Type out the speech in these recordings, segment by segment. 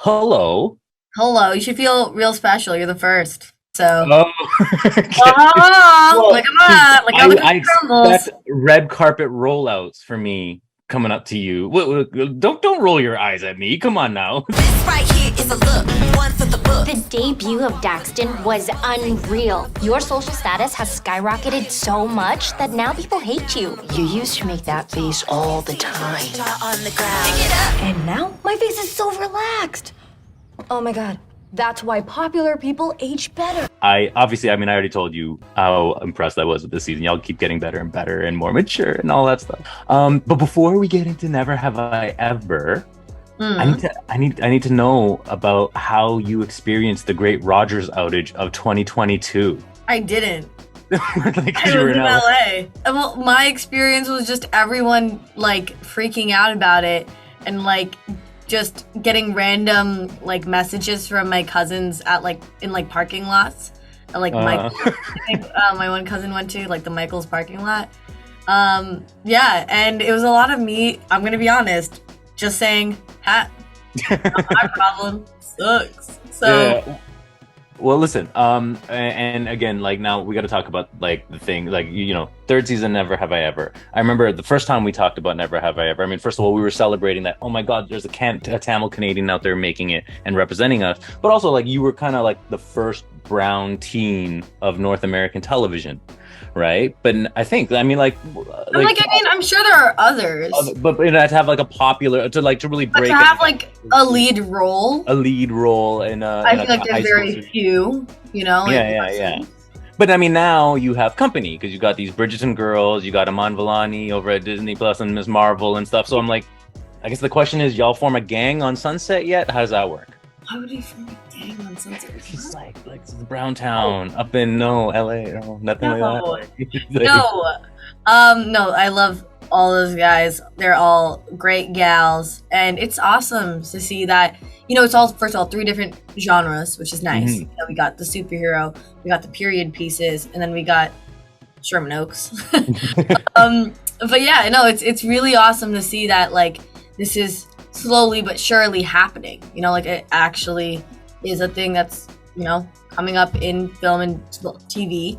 Hello. Hello, you should feel real special. You're the first. So, Oh, okay. look Well, at that. Look how the I cookie crumbles. expect red carpet rollouts for me coming up to you. Don't roll your eyes at me. Come on now. This right here is a look, one for the The books. debut of Daxton was unreal. Your social status has skyrocketed so much that now people hate you. You used to make that face all the time. Jaw on the ground. Pick it up. And now my face is so relaxed. Oh my god, that's why popular people age better. I obviously, I mean, I already told you how impressed I was with this season. Y'all keep getting better and better and more mature and all that stuff. But before we get into Never Have I Ever, I need to know about how you experienced the Great Rogers outage of 2022. I didn't. Like, 'cause I you were was in in LA. LA. Well, my experience was just everyone like freaking out about it and like just getting random like messages from my cousins at like in like parking lots. At, like my one cousin went to like the Michael's parking lot. Yeah, and it was a lot of me. I'm gonna be honest, just saying, "Hat, not my problem. Sucks." So Yeah. Well, listen. And again, like now we got to talk about like the thing, like third season Never Have I Ever. I remember the first time we talked about Never Have I Ever. I mean, first of all, we were celebrating that. Oh my God, there's a Tamil Canadian out there making it and representing us. But also, like you were kind of like the first brown teen of North American television, right? But I think, I mean, I'm like, I mean, I'm sure there are others, but to have like a popular to really but break to have like a lead role, a lead role in I in feel like high there's school very series. few. Like, Yeah. But I mean, now you have company because you got these Bridgerton girls, you got Aman Vellani over at Disney Plus and Ms. Marvel and stuff. So I'm like, I guess the question is, y'all form a gang on Sunset yet? How does that work? Why would he form a gang on Sunset? She's like Brown Town up in LA, nothing like No, that. no, I love all those guys. They're all great gals, and it's awesome to see that. It's all first of all three different genres, which is nice. Mhm. We got the superhero, we got the period pieces, and then we got Sherman Oaks. But yeah, no, it's really awesome to see that like this is slowly but surely happening. Like it actually is a thing that's coming up in film and TV,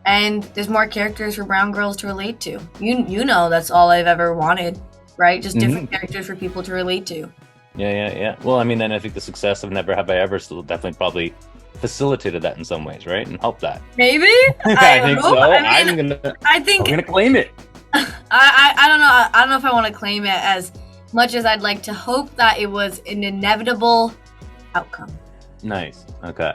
and there's more characters for brown girls to relate to. That's all I've ever wanted, right? Just different characters for people to relate to. Yeah. Well, I mean, then I think the success of Never Have I Ever still definitely probably facilitated that in some ways, right? And helped that. Maybe I think hope. so. I mean, We're I think gonna claim it. I don't know. I don't know if I want to claim it as much as I'd like to hope that it was an inevitable outcome. Nice. Okay.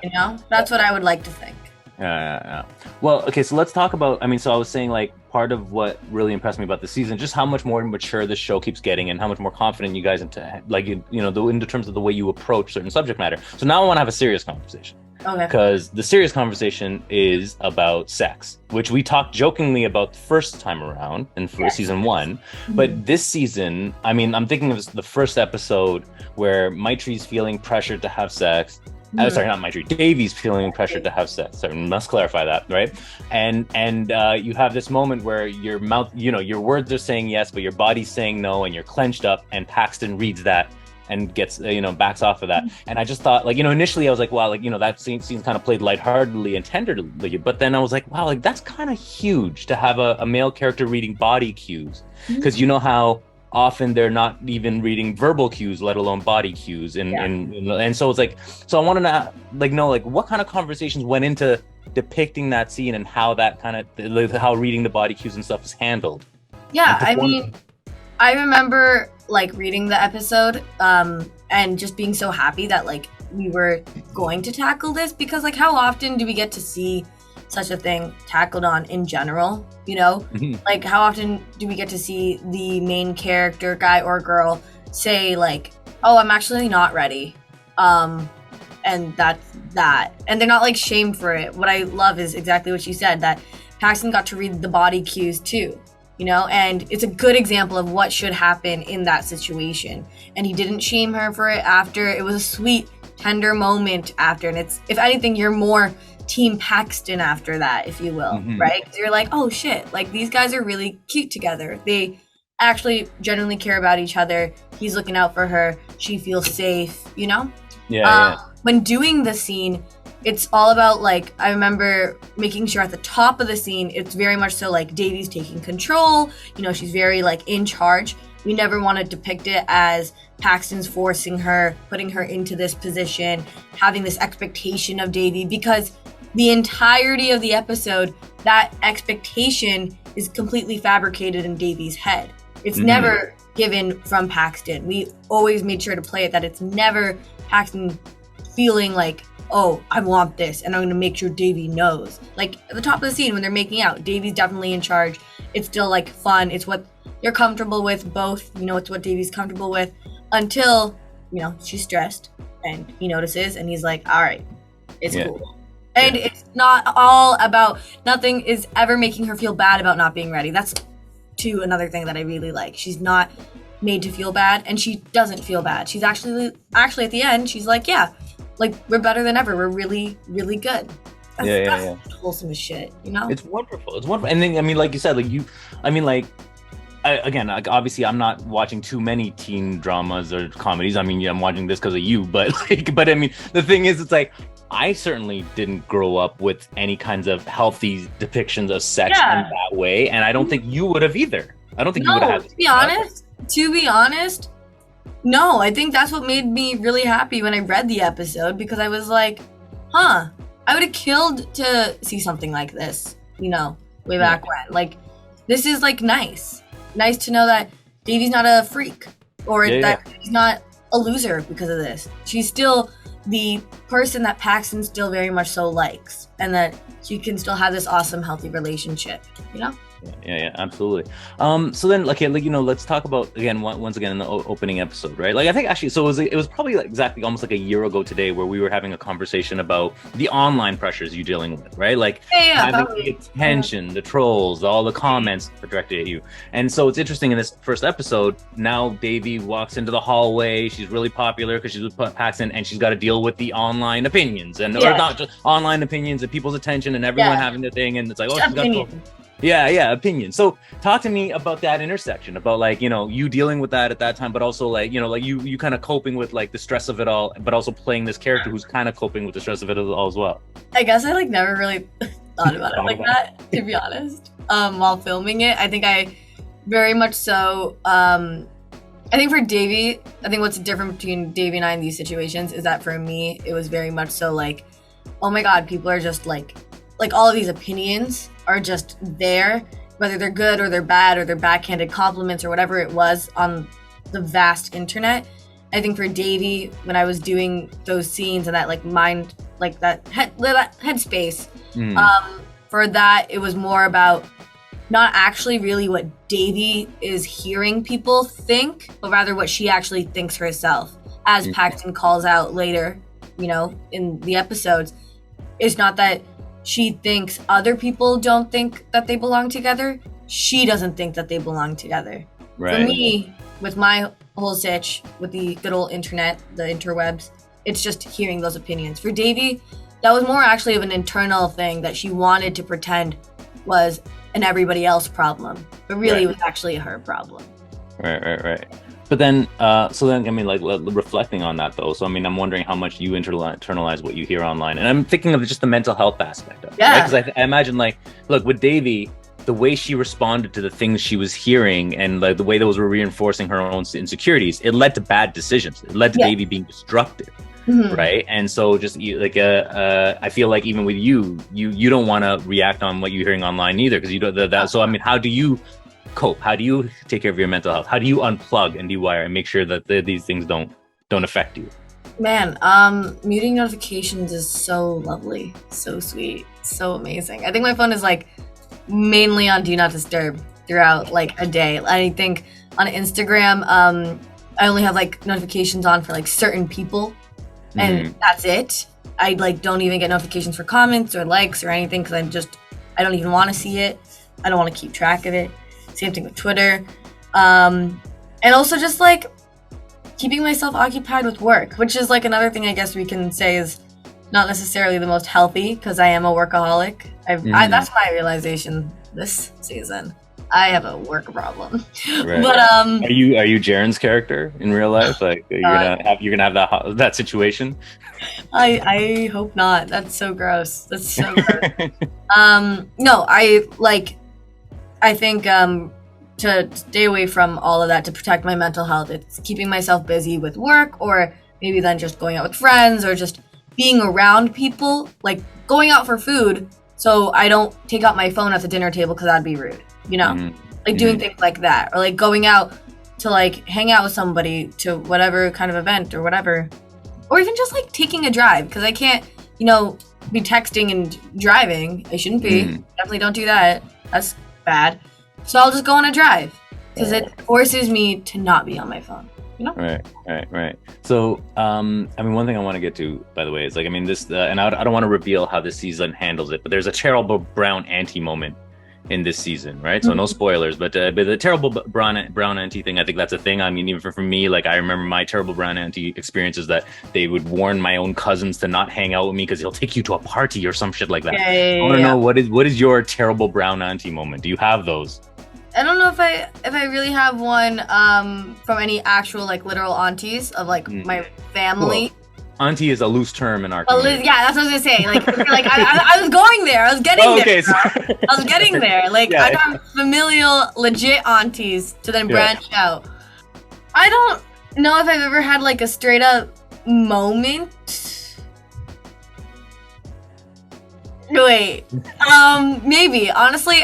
That's what I would like to think. Yeah. Well, okay, so let's talk about, I mean, so I was saying like part of what really impressed me about the season, just how much more mature this show keeps getting and how much more confident you guys into like, in terms of the way you approach certain subject matter. So now I want to have a serious conversation. Okay. Because the serious conversation is about sex, which we talked jokingly about the first time around in season one. But this season, I mean, I'm thinking of the first episode where Maitreyi's feeling pressured to have sex. Sorry, not Maitreyi. Davey's feeling pressured to have sex. Sorry, must clarify that, right? And you have this moment where your mouth, your words are saying yes, but your body's saying no, and you're clenched up. And Paxton reads that and gets, backs off of that. And I just thought, like, initially I was like, wow, like, that scene kind of played lightheartedly and tenderly. But then I was like, wow, like that's kind of huge to have a male character reading body cues, because you know how often they're not even reading verbal cues, let alone body cues, and so it's like, so I wanted to like know like what kind of conversations went into depicting that scene and how that kind of how reading the body cues and stuff is handled. Yeah, I mean, I remember like reading the episode and just being so happy that like we were going to tackle this, because like how often do we get to see such a thing tackled on in general, like how often do we get to see the main character, guy or girl, say like, oh, I'm actually not ready, and that's that, and they're not like shamed for it. What I love is exactly what you said, that Paxton got to read the body cues too, and it's a good example of what should happen in that situation, and he didn't shame her for it after. It was a sweet, tender moment after, and it's, if anything, you're more Team Paxton after that, if you will, right? 'Cause you're like, oh shit, like these guys are really cute together. They actually genuinely care about each other. He's looking out for her. She feels safe, When doing the scene, it's all about like, I remember making sure at the top of the scene, it's very much so like Davy's taking control, you know, she's very like in charge. We never want to depict it as Paxton's forcing her, putting her into this position, having this expectation of Davy, because the entirety of the episode, that expectation is completely fabricated in Davy's head. It's never given from Paxton. We always made sure to play it that it's never Paxton feeling like, oh, I want this, and I'm going to make sure Davy knows. Like, at the top of the scene, when they're making out, Davy's definitely in charge. It's still, like, fun. It's what they're comfortable with, both. You know, it's what Davy's comfortable with, until, you know, she's stressed, and he notices, and he's like, all right, it's cool. And it's not all about, nothing is ever making her feel bad about not being ready. That's, too, another thing that I really like. She's not made to feel bad, and she doesn't feel bad. She's actually at the end, she's like, yeah, like, we're better than ever. We're really, really good. That's wholesome as shit, you know? It's wonderful. It's wonderful. And then, I mean, like you said, again, like, obviously, I'm not watching too many teen dramas or comedies. I mean, I'm watching this because of you, but I mean, the thing is, it's like, I certainly didn't grow up with any kinds of healthy depictions of sex in that way, and I don't think you would have either. I don't think you would have had. To be honest, no, I think that's what made me really happy when I read the episode, because I was like, I would have killed to see something like this, you know, way back when. Like, this is, like, nice to know that Davy's not a freak, or that he's not a loser because of this. She's still the person that Paxton still very much so likes, and that she can still have this awesome, healthy relationship, you know? Yeah, absolutely. So then, like, you know, let's talk about once again in the opening episode, right? Like, I think actually, so it was probably like exactly almost like a year ago today where we were having a conversation about the online pressures you're dealing with, right? Like having the attention, the trolls, all the comments directed at you. And so it's interesting in this first episode. Now Davy walks into the hallway. She's really popular because she's with Paxton, and she's got to deal with the online opinions or not just online opinions and people's attention and everyone having their thing. And it's like, oh, she's got opinion. So talk to me about that intersection, about, like, you know, you dealing with that at that time, but also, like, you know, like you kind of coping with, like, the stress of it all, but also playing this character who's kind of coping with the stress of it all as well. I guess I, like, never really thought about it like that, to be honest. While filming it, I think I very much so, I think for Davy, I think what's different between Davy and I in these situations is that for me, it was very much so like, oh my God, people are just like all of these opinions are just there, whether they're good or they're bad or they're backhanded compliments or whatever it was on the vast internet. I think for Davy, when I was doing those scenes and that, like, mind, like that headspace, for that, it was more about not actually really what Davy is hearing people think, but rather what she actually thinks herself. As Paxton calls out later, you know, in the episodes, it's not that she thinks other people don't think that they belong together. She doesn't think that they belong together. Right. For me, with my whole sitch, with the good old internet, the interwebs, it's just hearing those opinions. For Davy, that was more actually of an internal thing that she wanted to pretend was an everybody else problem, but really it was actually her problem. Right. But then, I mean, like, reflecting on that, though, so, I mean, I'm wondering how much you internalize what you hear online. And I'm thinking of just the mental health aspect of it. Yeah. Because I imagine, like, look, with Davy, the way she responded to the things she was hearing and, like, the way those were reinforcing her own insecurities, it led to bad decisions. It led to Davy being destructive. Right. And so just like I feel like even with you don't want to react on what you're hearing online either, because you don't so I mean, how do you cope? How do you take care of your mental health? How do you unplug and dewire and make sure that these things don't affect you? Man, muting notifications is so lovely, so sweet, so amazing. I think my phone is, like, mainly on do not disturb throughout, like, a day. I think on Instagram, I only have, like, notifications on for, like, certain people, and that's it. I, like, don't even get notifications for comments or likes or anything because I don't even want to see it. I don't want to keep track of it. Same thing with Twitter. And also just, like, keeping myself occupied with work, which is, like, another thing I guess we can say is not necessarily the most healthy, because I am a workaholic. That's my realization this season. I have a work problem. Right. But Are you Jaren's character in real life? Like you're gonna have that situation? I hope not. That's so gross. That's so gross. No, I think to stay away from all of that to protect my mental health, it's keeping myself busy with work, or maybe then just going out with friends, or just being around people, like going out for food, so I don't take out my phone at the dinner table because that'd be rude, you know? Like doing things like that, or like going out to like hang out with somebody to whatever kind of event or whatever, or even just like taking a drive, because I can't, be texting and driving. I shouldn't be. Definitely don't do that. That's bad. So I'll just go on a drive because it forces me to not be on my phone. Right. So, one thing I want to get to, by the way, is like, this, and I don't want to reveal how this season handles it, but there's a terrible brown auntie moment in this season, right? So no spoilers, but the terrible brown auntie thing, I think that's a thing. Even for me, like I remember my terrible brown auntie experiences that they would warn my own cousins to not hang out with me because he'll take you to a party or some shit like that. I want to know what is your terrible brown auntie moment? Do you have those? I don't know if I really have one from any actual like literal aunties of like my family. Well, auntie is a loose term in our community. Yeah, that's what I was gonna say. Like I was going there. I was getting there. Okay, I was getting there. Like I got familial, legit aunties to then branch out. I don't know if I've ever had like a straight up moment. Wait, maybe. Honestly,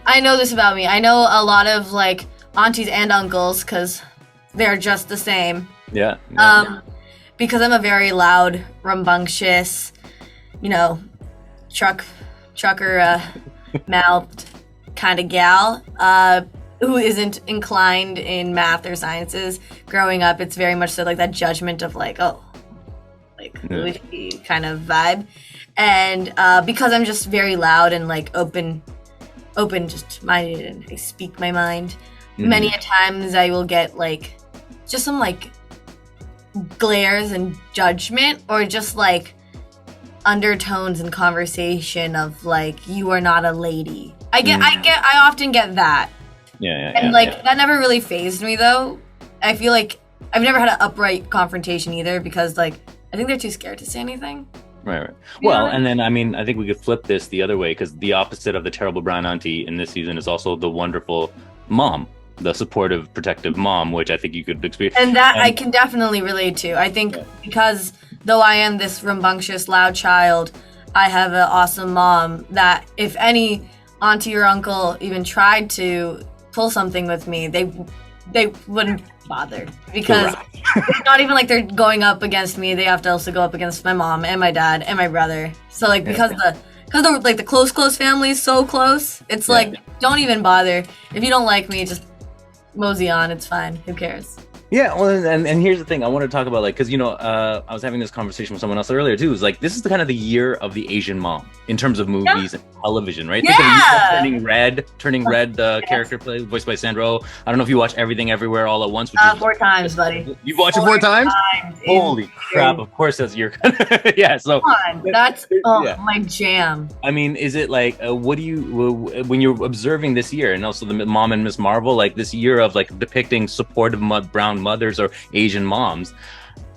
I know this about me. I know a lot of like aunties and uncles because they're just the same. Yeah. Because I'm a very loud, rambunctious, trucker mouthed kind of gal who isn't inclined in math or sciences. Growing up, it's very much so like that judgment of like, bougie kind of vibe. And because I'm just very loud and like open, just minded, and I speak my mind. Many a times I will get like just some like glares and judgment, or just like undertones in conversation of like, you are not a lady. I often get that. That never really fazed me though. I feel like I've never had an upright confrontation either, because like I think they're too scared to say anything. Right. Well, and then I think we could flip this the other way, because the opposite of the terrible brown auntie in this season is also the wonderful mom, the supportive, protective mom, which I think you could experience. And that I can definitely relate to. I think because though I am this rambunctious, loud child, I have an awesome mom that if any auntie or uncle even tried to pull something with me, they wouldn't bother, because it's not even like they're going up against me. They have to also go up against my mom and my dad and my brother. So like because the close family is so close, it's like don't even bother. If you don't like me, just mosey on. It's fine. Who cares? Yeah, well, and here's the thing I want to talk about, like, because I was having this conversation with someone else earlier too. Is like, this is the kind of the year of the Asian mom in terms of movies and television, right? Think of Turning Red, the character voiced by Sandra Oh. I don't know if you watch Everything Everywhere All at Once. Which is 4 times, buddy. You've watched it 4 times? Holy crap! Of course, that's your yeah. So come on, that's my jam. Is it like what do you when you're observing this year, and also the Mom and Miss Marvel, like this year of like depicting supportive brown mothers or Asian moms,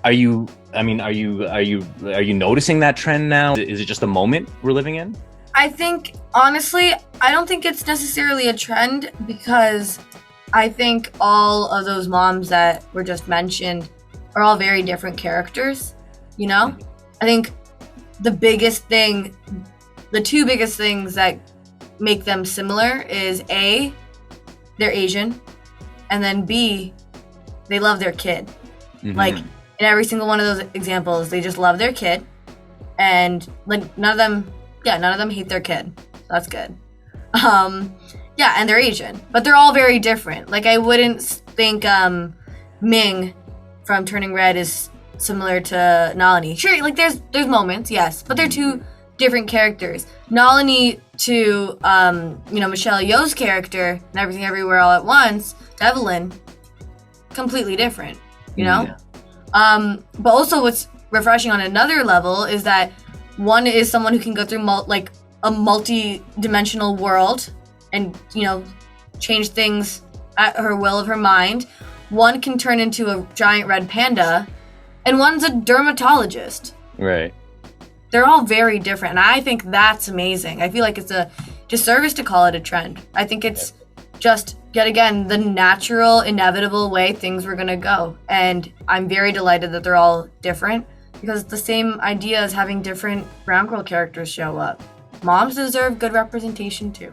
are you noticing that trend now? Is it just a moment we're living in? I think honestly, I don't think it's necessarily a trend, because I think all of those moms that were just mentioned are all very different characters, I think the two biggest things that make them similar is A, they're Asian, and then B, they love their kid. Like in every single one of those examples, they just love their kid, and like none of them hate their kid. So that's good. And they're Asian, but they're all very different. Like I wouldn't think Ming from Turning Red is similar to Nalini. Sure, like there's moments, yes, but they're two different characters. Nalini to Michelle Yeoh's character in Everything Everywhere All at Once, Devlin, completely different, but also what's refreshing on another level is that one is someone who can go through a multi-dimensional world and, change things at her will of her mind. One can turn into a giant red panda, and one's a dermatologist. Right. They're all very different, and I think that's amazing. I feel like it's a disservice to call it a trend. I think it's just, yet again, the natural, inevitable way things were going to go. And I'm very delighted that they're all different, because it's the same idea as having different brown girl characters show up. Moms deserve good representation too.